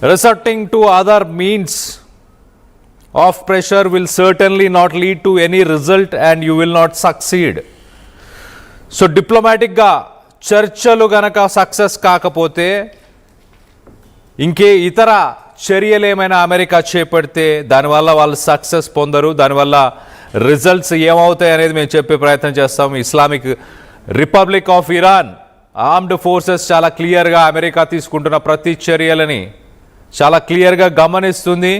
resorting to other means of pressure will certainly not lead to any result and you will not succeed. So డిప్లొమాటిక్గా చర్చలు గనక success కాకపోతే ఇంకే ఇతర చర్యలు ఏమైనా అమెరికా చేపడితే దానివల్ల వాళ్ళు సక్సెస్ పొందరు, దానివల్ల రిజల్ట్స్ ఏమవుతాయి అనేది మేము చెప్పే ప్రయత్నం చేస్తాం. Islamic republic of Iran armed forces చాలా క్లియర్గా అమెరికా తీసుకుంటున్న ప్రతి చర్యలని చాలా క్లియర్గా గమనిస్తుంది.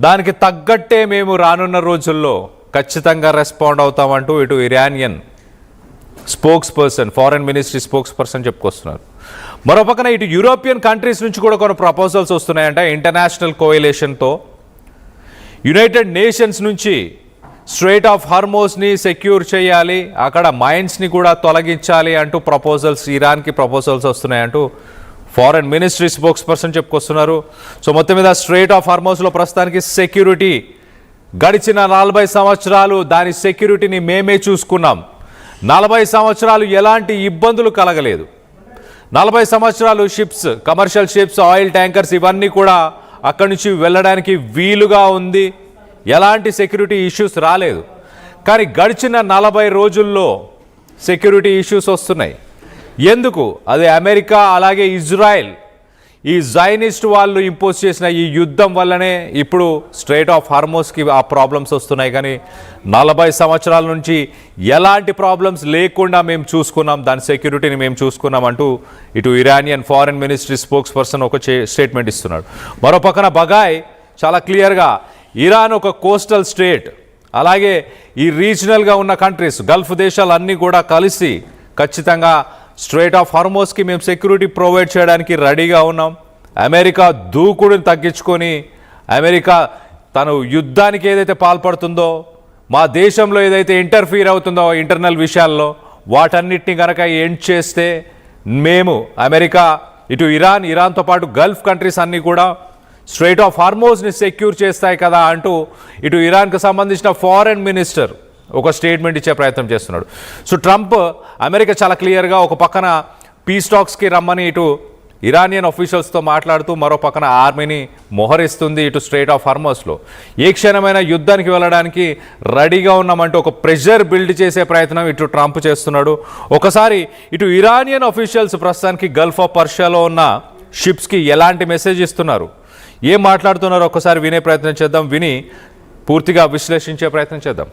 దానికి తగ్గట్టే మేము రానున్న రోజుల్లో ఖచ్చితంగా రెస్పాండ్ అవుతామంటూ ఇటు Iranian spokesperson, foreign ministry spokesperson చెప్పుకొస్తున్నారు. మరోపక్కన ఇటు యూరోపియన్ కంట్రీస్ నుంచి కూడా కొన్ని ప్రపోజల్స్ వస్తున్నాయంట. ఇంటర్నేషనల్ కోయలేషన్తో యునైటెడ్ నేషన్స్ నుంచి స్ట్రెయిట్ ఆఫ్ హార్మోస్ని సెక్యూర్ చేయాలి, అక్కడ మైన్స్ని కూడా తొలగించాలి అంటూ ప్రపోజల్స్, ఇరాన్కి ప్రపోజల్స్ వస్తున్నాయంటూ ఫారెన్ మినిస్ట్రీ స్పోక్స్ పర్సన్ చెప్పుకొస్తున్నారు. సో మొత్తం మీద స్ట్రెయిట్ ఆఫ్ హార్మోస్లో ప్రస్తుతానికి సెక్యూరిటీ గడిచిన 40 సంవత్సరాలు దాని సెక్యూరిటీని మేమే చూసుకున్నాం. 40 సంవత్సరాలు ఎలాంటి ఇబ్బందులు కలగలేదు. 40 సంవత్సరాలు ships, commercial ships, oil tankers ఇవన్నీ కూడా అక్కడి నుంచి వెళ్ళడానికి వీలుగా ఉంది, ఎలాంటి సెక్యూరిటీ ఇష్యూస్ రాలేదు. కానీ గడిచిన 40 రోజుల్లో సెక్యూరిటీ ఇష్యూస్ వస్తున్నాయి. ఎందుకు? అది అమెరికా అలాగే ఇజ్రాయెల్, ఈ జైనిస్ట్ వాళ్ళు ఇంపోజ్ చేసిన ఈ యుద్ధం వల్లనే ఇప్పుడు స్ట్రెయిట్ ఆఫ్ హార్మోస్కి ఆ ప్రాబ్లమ్స్ వస్తున్నాయి. కానీ 40 సంవత్సరాల నుంచి ఎలాంటి ప్రాబ్లమ్స్ లేకుండా మేము చూసుకున్నాం, దాని సెక్యూరిటీని మేము చూసుకున్నాం అంటూ ఇటు Iranian foreign ministry spokes person ఒక స్టేట్మెంట్ ఇస్తున్నాడు. మరో పక్కన బగాయ్ చాలా క్లియర్గా ఇరాన్ ఒక కోస్టల్ స్టేట్, అలాగే ఈ రీజనల్గా ఉన్న కంట్రీస్, గల్ఫ్ దేశాలన్నీ కూడా కలిసి ఖచ్చితంగా స్ట్రెయిట్ ఆఫ్ హార్మోస్కి మేము సెక్యూరిటీ ప్రొవైడ్ చేయడానికి రెడీగా ఉన్నాం. అమెరికా దూకుడుని తగ్గించుకొని అమెరికా తను యుద్ధానికి ఏదైతే పాల్పడుతుందో, మా దేశంలో ఏదైతే ఇంటర్ఫీర్ అవుతుందో ఇంటర్నల్ విషయాల్లో, వాటన్నిటిని కనుక ఎండ్ చేస్తే మేము అమెరికా ఇటు ఇరాన్తో పాటు గల్ఫ్ కంట్రీస్ అన్నీ కూడా స్ట్రెయిట్ ఆఫ్ హార్మోస్ని సెక్యూర్ చేస్తాయి కదా అంటూ ఇటు ఇరాన్కి సంబంధించిన ఫారెన్ మినిస్టర్ ఒక స్టేట్మెంట్ ఇచ్చే ప్రయత్నం చేస్తున్నాడు. సో ట్రంప్, అమెరికా చాలా క్లియర్గా ఒక పక్కన పీస్ టాక్స్కి రమ్మని ఇటు ఇరానియన్ అఫీషియల్స్తో మాట్లాడుతూ మరో పక్కన ఆర్మీని మోహరిస్తుంది ఇటు స్ట్రెయిట్ ఆఫ్ హార్మోస్లో. ఏ క్షణమైన యుద్ధానికి వెళ్ళడానికి రెడీగా ఉన్నామంటూ ఒక ప్రెషర్ బిల్డ్ చేసే ప్రయత్నం ఇటు ట్రంప్ చేస్తున్నాడు. ఒకసారి ఇటు ఇరానియన్ అఫీషియల్స్ ప్రస్తుతానికి గల్ఫ్ ఆఫ్ పర్షియాలో ఉన్న షిప్స్కి ఎలాంటి మెసేజ్ ఇస్తున్నారు, ఏం మాట్లాడుతున్నారో ఒకసారి వినే ప్రయత్నం చేద్దాం, విని పూర్తిగా విశ్లేషించే ప్రయత్నం చేద్దాం.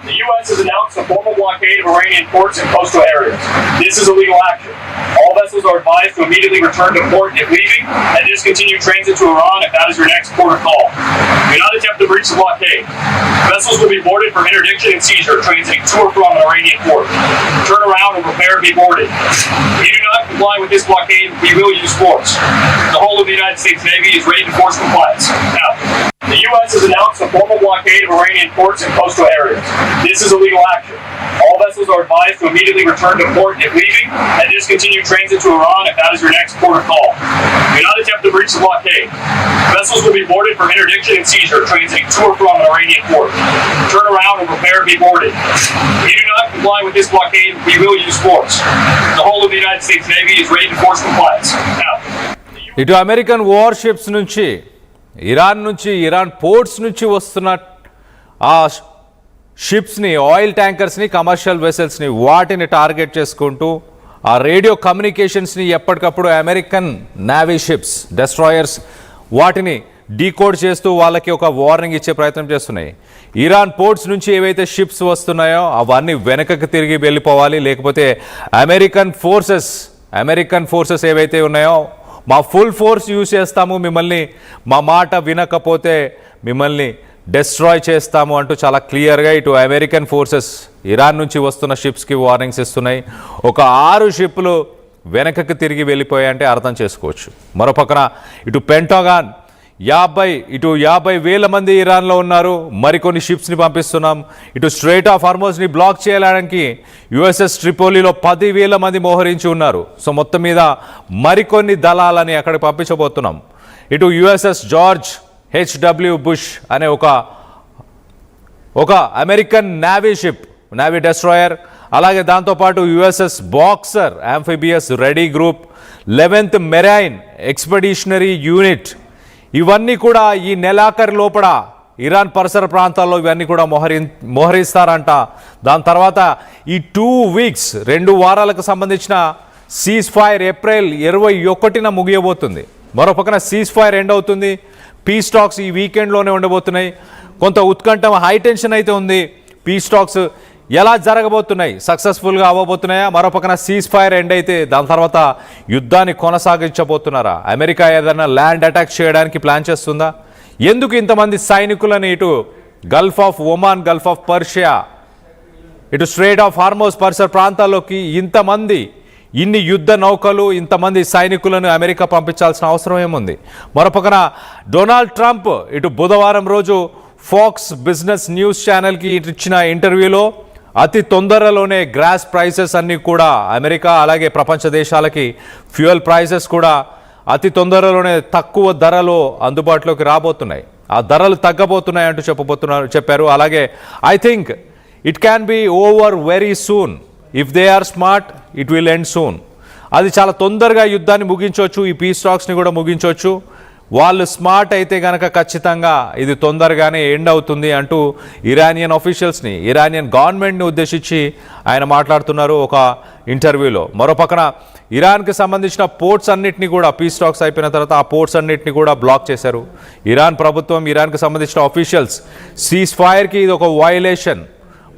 The U.S. has announced a formal blockade of Iranian ports and coastal areas. This is illegal action. All vessels are advised to immediately return to port if leaving and discontinue transit to Iran if that is your next port of call. Do not attempt to breach the blockade. Vessels will be boarded for interdiction and seizure transiting to or from an Iranian port. Turn around and prepare to be boarded. If you do not comply with this blockade, we will use force. The whole of the United States Navy is ready to force compliance. Now, the U.S. has announced a formal blockade of Iranian ports and coastal areas. This is illegal action. All vessels are advised to immediately return to port if leaving and discontinue transit to Iran if that is your next port of call. Do not attempt to breach the blockade. Vessels will be boarded for interdiction and seizure transiting to or from an Iranian port. Turn around and prepare to be boarded. If you do not comply with this blockade, we will use force. The whole of the United States Navy is ready to force compliance. Now, ఇటు American warships నుంచి, Iran ports నుంచి వస్తున్న ఆ షిప్స్ని, oil ట్యాంకర్స్ని, commercial వెసల్స్ని, వాటిని target చేసుకుంటూ ఆ radio కమ్యూనికేషన్స్ని ఎప్పటికప్పుడు American navy ships, destroyers వాటిని డీకోడ్ చేస్తూ వాళ్ళకి ఒక వార్నింగ్ ఇచ్చే ప్రయత్నం చేస్తున్నాయి. ఇరాన్ పోర్ట్స్ నుంచి ఏవైతే షిప్స్ వస్తున్నాయో అవన్నీ వెనకకి తిరిగి వెళ్ళిపోవాలి, లేకపోతే అమెరికన్ ఫోర్సెస్ ఏవైతే ఉన్నాయో మా ఫుల్ ఫోర్స్ యూజ్ చేస్తాము, మిమ్మల్ని మా మాట వినకపోతే మిమ్మల్ని డెస్ట్రాయ్ చేస్తాము అంటూ చాలా క్లియర్గా ఇటు అమెరికన్ ఫోర్సెస్ ఇరాన్ నుంచి వస్తున్న షిప్స్కి వార్నింగ్స్ ఇస్తున్నాయి. ఒక 6 షిప్లు వెనకకి తిరిగి వెళ్ళిపోయాయంటే అర్థం చేసుకోవచ్చు. మరోపక్కన ఇటు పెంటాగాన్ 50,000 మంది ఇరాన్లో ఉన్నారు, మరికొన్ని షిప్స్ని పంపిస్తున్నాం. ఇటు స్ట్రెయిట్ ఆఫ్ హార్మోస్ని బ్లాక్ చేయడానికి యుఎస్ఎస్ ట్రిపోలీలో 10,000 మంది మోహరించి ఉన్నారు. సో మొత్తం మీద మరికొన్ని దళాలని అక్కడికి పంపించబోతున్నాం. ఇటు యుఎస్ఎస్ జార్జ్ హెచ్డబ్ల్యూ బుష్ అనే ఒక అమెరికన్ నేవీ డెస్ట్రాయర్, అలాగే దాంతోపాటు USS Boxer amphibious ready group, 11th marine expeditionary unit ఇవన్నీ కూడా ఈ నెలాఖరు లోపల ఇరాన్ పరిసర ప్రాంతాల్లో ఇవన్నీ కూడా మోహరిస్తారంట. దాని తర్వాత ఈ 2 వీక్స్ 2 వారాలకు సంబంధించిన సీజ్ ఫైర్ ఏప్రిల్ 21న ముగియబోతుంది. మరో పక్కన సీజ్ ఫైర్ ఎండ్ అవుతుంది. పీస్ టాక్స్ ఈ వీకెండ్లోనే ఉండబోతున్నాయి. కొంత ఉత్కంఠ హై టెన్షన్ అయితే ఉంది. పీస్ టాక్స్ ఎలా జరగబోతున్నాయి, సక్సెస్ఫుల్గా అవ్వబోతున్నాయా? మరో పక్కన సీజ్ ఫైర్ ఎండ్ అయితే దాని తర్వాత యుద్ధాన్ని కొనసాగించబోతున్నారా? అమెరికా ఏదైనా ల్యాండ్ అటాక్ చేయడానికి ప్లాన్ చేస్తుందా? ఎందుకు ఇంతమంది సైనికులను ఇటు Gulf of Oman, Gulf of Persia, ఇటు స్ట్రేట్ ఆఫ్ హార్మోస్ పరిసర ప్రాంతాల్లోకి ఇన్ని యుద్ధ నౌకలు, ఇంతమంది సైనికులను అమెరికా పంపించాల్సిన అవసరం ఏముంది? మరోపక్కన డొనాల్డ్ ట్రంప్ ఇటు బుధవారం రోజు ఫాక్స్ బిజినెస్ న్యూస్ ఛానల్కి ఇచ్చిన ఇంటర్వ్యూలో అతి తొందరలోనే గ్యాస్ ప్రైసెస్ అన్నీ కూడా అమెరికా అలాగే ప్రపంచ దేశాలకి ఫ్యూయల్ ప్రైసెస్ కూడా అతి తొందరలోనే తక్కువ ధరలో అందుబాటులోకి రాబోతున్నాయి. ఆ ధరలు తగ్గబోతున్నాయి అంటూ చెప్పారు. అలాగే I think it can be over very soon. If they are smart it will end soon. అది చాలా తొందరగా యుద్ధాన్ని ముగించవచ్చు, ఈ పీస్ టాక్స్ని కూడా ముగించవచ్చు. వాళ్ళు స్మార్ట్ అయితే కనుక ఖచ్చితంగా ఇది తొందరగానే ఎండ్ అవుతుంది అంటూ ఇరానియన్ ఆఫీషియల్స్ని, ఇరానియన్ గవర్నమెంట్ని ఉద్దేశించి ఆయన మాట్లాడుతున్నారు ఒక ఇంటర్వ్యూలో. మరో పక్కన ఇరాన్కి సంబంధించిన పోర్ట్స్ అన్నింటినీ కూడా పీస్ టాక్స్ అయిపోయిన తర్వాత ఆ పోర్ట్స్ అన్నింటినీ కూడా బ్లాక్ చేశారు. ఇరాన్ ప్రభుత్వం, ఇరాన్కి సంబంధించిన ఆఫీషియల్స్ సీజ్ ఫైర్కి ఇది ఒక వయలేషన్,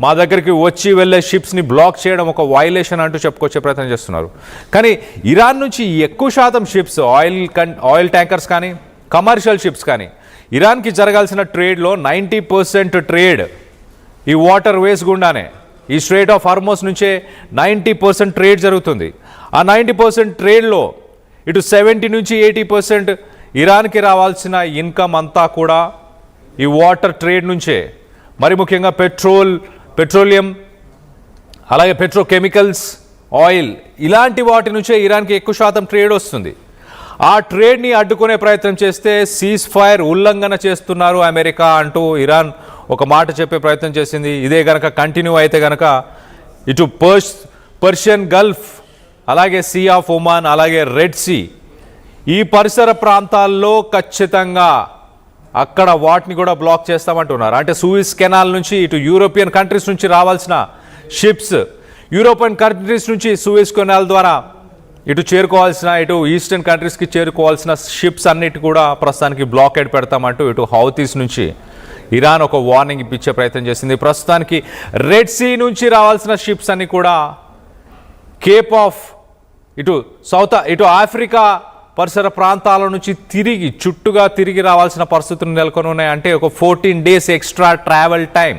మా దగ్గరికి వచ్చి వెళ్ళే షిప్స్ని బ్లాక్ చేయడం ఒక వయలేషన్ అంటూ చెప్పుకొచ్చే ప్రయత్నం చేస్తున్నారు. కానీ ఇరాన్ నుంచి ఎక్కువ శాతం షిప్స్, ఆయిల్ ట్యాంకర్స్ కానీ కమర్షియల్ షిప్స్ కానీ ఇరాన్కి జరగాల్సిన ట్రేడ్లో 90% ట్రేడ్ ఈ వాటర్ వేస్ గుండానే, ఈ స్ట్రేట్ ఆఫ్ హార్మోస్ నుంచే 90% ట్రేడ్ జరుగుతుంది. ఆ 90% ట్రేడ్లో ఇటు 70 నుంచి 80% ఇరాన్కి రావాల్సిన ఇన్కమ్ అంతా కూడా ఈ వాటర్ ట్రేడ్ నుంచే. మరి ముఖ్యంగా పెట్రోలియం అలాగే పెట్రోకెమికల్స్, ఆయిల్ ఇలాంటి వాటి నుంచే ఇరాన్కి ఎక్కువ శాతం ట్రేడ్ వస్తుంది. ఆ ట్రేడ్ని అడ్డుకునే ప్రయత్నం చేస్తే సీజ్ ఫైర్ ఉల్లంఘన చేస్తున్నారు అమెరికా అంటూ ఇరాన్ ఒక మాట చెప్పే ప్రయత్నం చేసింది. ఇదే కనుక కంటిన్యూ అయితే కనుక ఇటు పర్షియన్ గల్ఫ్ అలాగే సీ ఆఫ్ ఒమాన్ అలాగే రెడ్ సీ ఈ పరిసర ప్రాంతాల్లో ఖచ్చితంగా అక్కడ వాటిని కూడా బ్లాక్ చేస్తామంటున్నారు. అంటే సూయిజ్ కెనాల్ నుంచి ఇటు యూరోపియన్ కంట్రీస్ నుంచి రావాల్సిన షిప్స్, యూరోపియన్ కంట్రీస్ నుంచి సూయిజ్ కెనాల్ ద్వారా ఇటు చేరుకోవాల్సిన, ఇటు ఈస్టర్న్ కంట్రీస్కి చేరుకోవాల్సిన షిప్స్ అన్నిటి కూడా ప్రస్తుతానికి బ్లాకేడ్ పెడతామంటూ ఇటు హౌతీస్ నుంచి ఇరాన్ ఒక వార్నింగ్ ఇప్పించే ప్రయత్నం చేసింది. ప్రస్తుతానికి రెడ్ సీ నుంచి రావాల్సిన షిప్స్ అన్ని కూడా కేప్ ఆఫ్ ఇటు ఆఫ్రికా పరిసర ప్రాంతాల నుంచి చుట్టుగా తిరిగి రావాల్సిన పరిస్థితులు నెలకొని ఉన్నాయి. అంటే ఒక 14 days ఎక్స్ట్రా ట్రావెల్ టైం.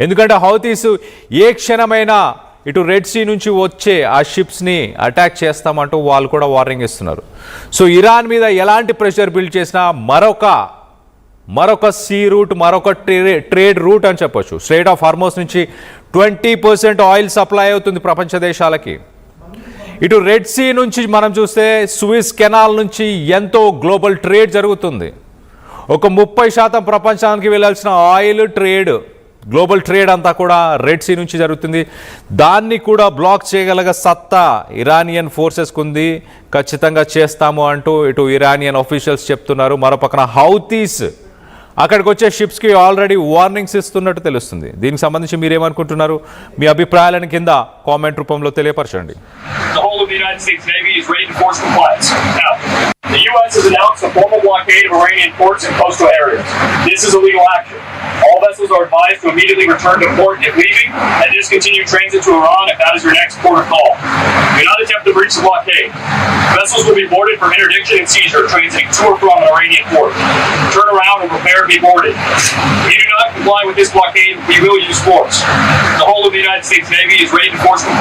ఎందుకంటే హౌతీస్ ఏ క్షణమైనా ఇటు రెడ్ సీ నుంచి వచ్చే ఆ షిప్స్ని అటాక్ చేస్తామంటూ వాళ్ళు కూడా వార్నింగ్ ఇస్తున్నారు. సో ఇరాన్ మీద ఎలాంటి ప్రెషర్ బిల్డ్ చేసినా మరొక సీ రూట్, మరొక ట్రేడ్ రూట్ అని చెప్పొచ్చు. స్ట్రేట్ ఆఫ్ హార్మోస్ నుంచి 20% ఆయిల్ సప్లై అవుతుంది ప్రపంచ దేశాలకి. ఇటు రెడ్ సీ నుంచి మనం చూస్తే సూయిజ్ కెనాల్ నుంచి ఎంతో గ్లోబల్ ట్రేడ్ జరుగుతుంది. ఒక 30% ప్రపంచానికి వెళ్ళాల్సిన ఆయిల్ ట్రేడ్, గ్లోబల్ ట్రేడ్ అంతా కూడా రెడ్ సీ నుంచి జరుగుతుంది. దాన్ని కూడా బ్లాక్ చేయగలగ సత్తా ఇరానియన్ ఫోర్సెస్కి ఉంది. ఖచ్చితంగా చేస్తాము అంటూ ఇటు ఇరానియన్ ఆఫీషియల్స్ చెప్తున్నారు. మరోపక్కన హౌతీస్ అక్కడికి వచ్చే షిప్స్కి ఆల్రెడీ వార్నింగ్స్ ఇస్తున్నట్టు తెలుస్తుంది. దీనికి సంబంధించి మీరేమనుకుంటున్నారు? మీ అభిప్రాయాలను కింద కామెంట్ రూపంలో తెలియపరచండి. The whole of the United States Navy is ready to force compliance. Now, the U.S. has announced a formal blockade of Iranian ports and coastal areas. This is illegal action. All vessels are advised to immediately return to port if leaving and discontinue transit to Iran if that is your next port of call. Do not attempt to breach the blockade. Vessels will be boarded for interdiction and seizure transiting to or from an Iranian port. Turn around and prepare to be boarded. If you do not comply with this blockade, we will use force. The whole of the United States Navy is ready to force compliance.